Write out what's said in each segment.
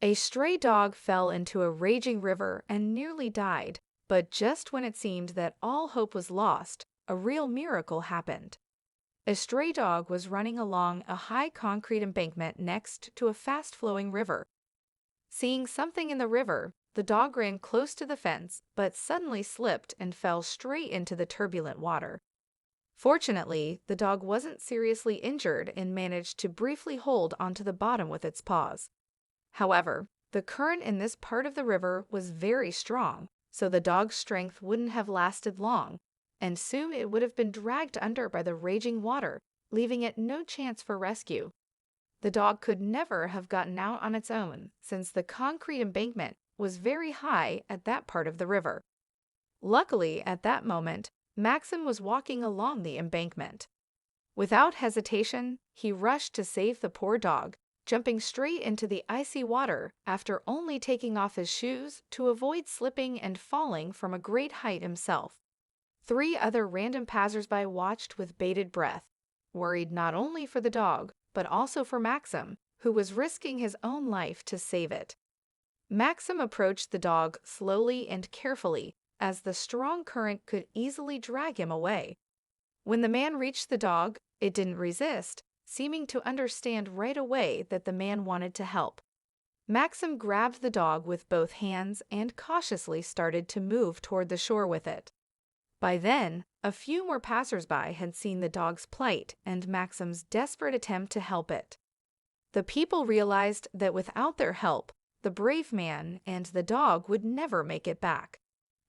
A stray dog fell into a raging river and nearly died, but just when it seemed that all hope was lost, a real miracle happened. A stray dog was running along a high concrete embankment next to a fast-flowing river. Seeing something in the river, the dog ran close to the fence but suddenly slipped and fell straight into the turbulent water. Fortunately, the dog wasn't seriously injured and managed to briefly hold onto the bottom with its paws. However, the current in this part of the river was very strong, so the dog's strength wouldn't have lasted long, and soon it would have been dragged under by the raging water, leaving it no chance for rescue. The dog could never have gotten out on its own, since the concrete embankment was very high at that part of the river. Luckily, at that moment, Maxim was walking along the embankment. Without hesitation, he rushed to save the poor dog, jumping straight into the icy water after only taking off his shoes to avoid slipping and falling from a great height himself. 3 other random passersby watched with bated breath, worried not only for the dog, but also for Maxim, who was risking his own life to save it. Maxim approached the dog slowly and carefully, as the strong current could easily drag him away. When the man reached the dog, it didn't resist, seeming to understand right away that the man wanted to help. Maxim grabbed the dog with both hands and cautiously started to move toward the shore with it. By then, a few more passersby had seen the dog's plight and Maxim's desperate attempt to help it. The people realized that without their help, the brave man and the dog would never make it back.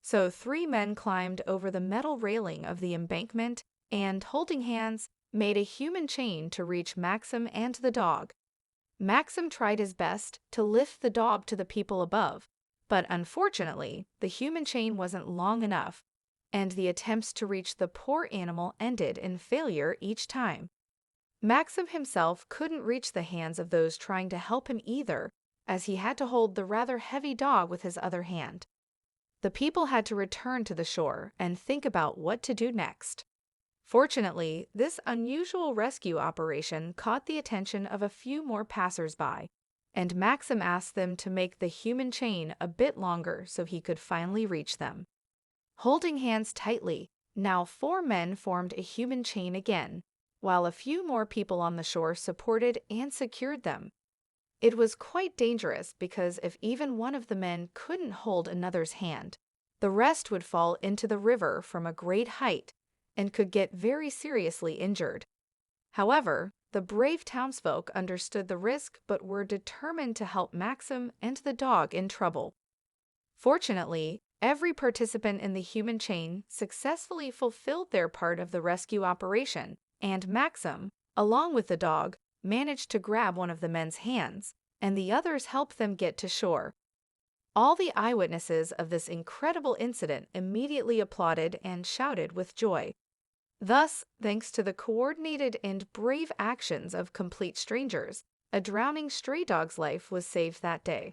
So 3 men climbed over the metal railing of the embankment and, holding hands, made a human chain to reach Maxim and the dog. Maxim tried his best to lift the dog to the people above, but unfortunately, the human chain wasn't long enough, and the attempts to reach the poor animal ended in failure each time. Maxim himself couldn't reach the hands of those trying to help him either, as he had to hold the rather heavy dog with his other hand. The people had to return to the shore and think about what to do next. Fortunately, this unusual rescue operation caught the attention of a few more passersby, and Maxim asked them to make the human chain a bit longer so he could finally reach them. Holding hands tightly, now 4 men formed a human chain again, while a few more people on the shore supported and secured them. It was quite dangerous because if even one of the men couldn't hold another's hand, the rest would fall into the river from a great height and could get very seriously injured. However, the brave townsfolk understood the risk but were determined to help Maxim and the dog in trouble. Fortunately, every participant in the human chain successfully fulfilled their part of the rescue operation, and Maxim, along with the dog, managed to grab one of the men's hands, and the others helped them get to shore. All the eyewitnesses of this incredible incident immediately applauded and shouted with joy. Thus, thanks to the coordinated and brave actions of complete strangers, a drowning stray dog's life was saved that day.